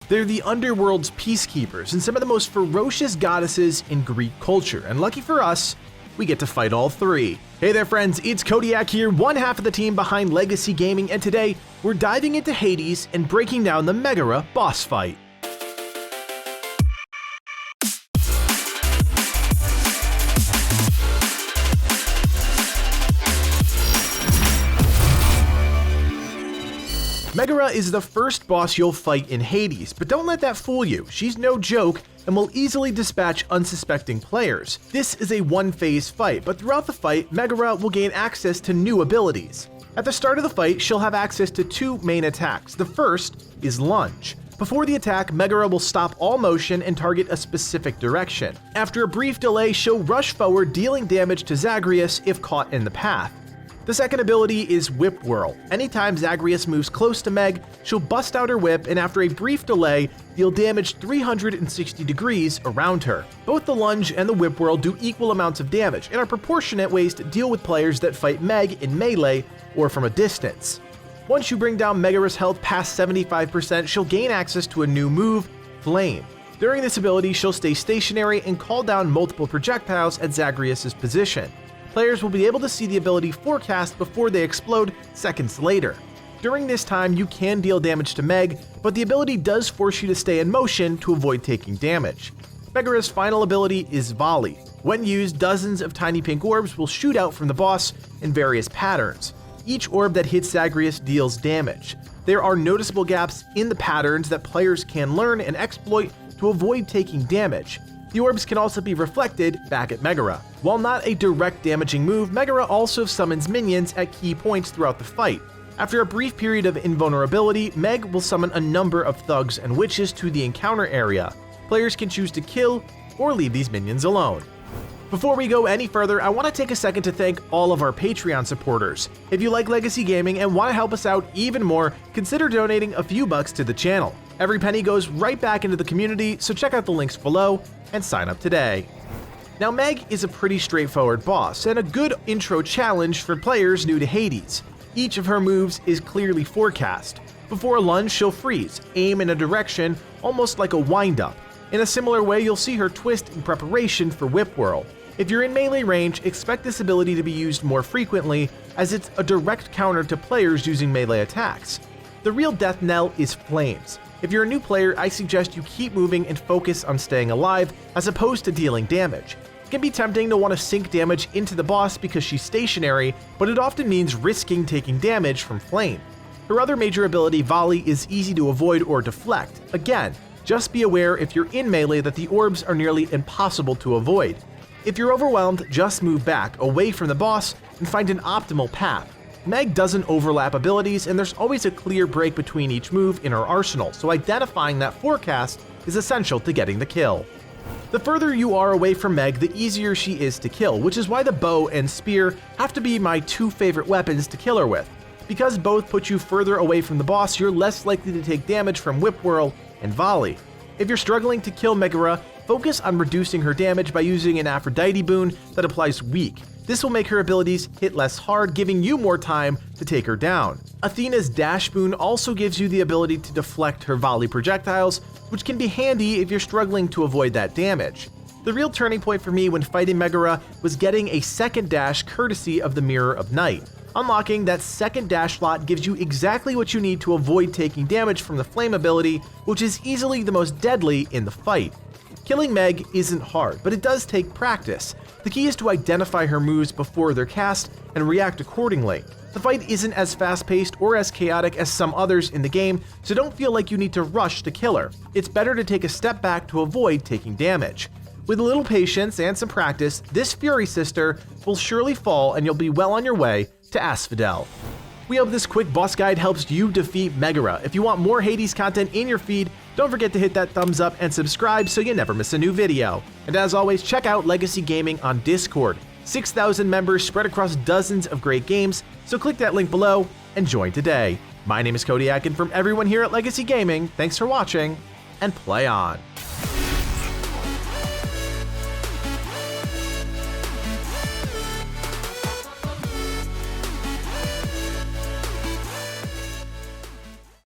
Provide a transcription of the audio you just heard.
They're the underworld's peacekeepers and some of the most ferocious goddesses in Greek culture, and lucky for us, we get to fight all three. Hey there friends, it's Kodiak here, one half of the team behind Legacy Gaming, and today we're diving into Hades and breaking down the Megaera boss fight. Megaera is the first boss you'll fight in Hades, but don't let that fool you. She's no joke and will easily dispatch unsuspecting players. This is a one-phase fight, but throughout the fight, Megaera will gain access to new abilities. At the start of the fight, she'll have access to two main attacks. The first is Lunge. Before the attack, Megaera will stop all motion and target a specific direction. After a brief delay, she'll rush forward, dealing damage to Zagreus if caught in the path. The second ability is Whip Whirl. Anytime Zagreus moves close to Meg, she'll bust out her whip and after a brief delay, deal damage 360 degrees around her. Both the Lunge and the Whip Whirl do equal amounts of damage and are proportionate ways to deal with players that fight Meg in melee or from a distance. Once you bring down Megaera's health past 75%, she'll gain access to a new move, Flame. During this ability, she'll stay stationary and call down multiple projectiles at Zagreus' position. Players will be able to see the ability forecast before they explode seconds later. During this time, you can deal damage to Meg, but the ability does force you to stay in motion to avoid taking damage. Megaera's final ability is Volley. When used, dozens of tiny pink orbs will shoot out from the boss in various patterns. Each orb that hits Zagreus deals damage. There are noticeable gaps in the patterns that players can learn and exploit to avoid taking damage. The orbs can also be reflected back at Megaera. While not a direct damaging move, Megaera also summons minions at key points throughout the fight. After a brief period of invulnerability, Meg will summon a number of thugs and witches to the encounter area. Players can choose to kill or leave these minions alone. Before we go any further, I want to take a second to thank all of our Patreon supporters. If you like Legacy Gaming and want to help us out even more, consider donating a few bucks to the channel. Every penny goes right back into the community, so check out the links below and sign up today. Now Meg is a pretty straightforward boss and a good intro challenge for players new to Hades. Each of her moves is clearly forecast. Before a lunge, she'll freeze, aim in a direction almost like a wind-up. In a similar way, you'll see her twist in preparation for Whip Whirl. If you're in melee range, expect this ability to be used more frequently as it's a direct counter to players using melee attacks. The real death knell is Flames. If you're a new player, I suggest you keep moving and focus on staying alive as opposed to dealing damage. It can be tempting to want to sink damage into the boss because she's stationary, but it often means risking taking damage from Flame. Her other major ability, Volley, is easy to avoid or deflect. Again, just be aware if you're in melee that the orbs are nearly impossible to avoid. If you're overwhelmed, just move back, away from the boss, and find an optimal path. Meg doesn't overlap abilities, and there's always a clear break between each move in her arsenal, so identifying that forecast is essential to getting the kill. The further you are away from Meg, the easier she is to kill, which is why the bow and spear have to be my two favorite weapons to kill her with. Because both put you further away from the boss, you're less likely to take damage from Whip Whirl and Volley. If you're struggling to kill Megaera, focus on reducing her damage by using an Aphrodite boon that applies weak. This will make her abilities hit less hard, giving you more time to take her down. Athena's dash boon also gives you the ability to deflect her volley projectiles, which can be handy if you're struggling to avoid that damage. The real turning point for me when fighting Megaera was getting a second dash courtesy of the Mirror of Night. Unlocking that second dash slot gives you exactly what you need to avoid taking damage from the Flame ability, which is easily the most deadly in the fight. Killing Meg isn't hard, but it does take practice. The key is to identify her moves before they're cast and react accordingly. The fight isn't as fast-paced or as chaotic as some others in the game, so don't feel like you need to rush to kill her. It's better to take a step back to avoid taking damage. With a little patience and some practice, this Fury Sister will surely fall and you'll be well on your way to Asphodel. We hope this quick boss guide helps you defeat Megaera. If you want more Hades content in your feed, don't forget to hit that thumbs up and subscribe so you never miss a new video. And as always, check out Legacy Gaming on Discord. 6,000 members spread across dozens of great games, so click that link below and join today. My name is Kodiak, and from everyone here at Legacy Gaming, thanks for watching, and play on.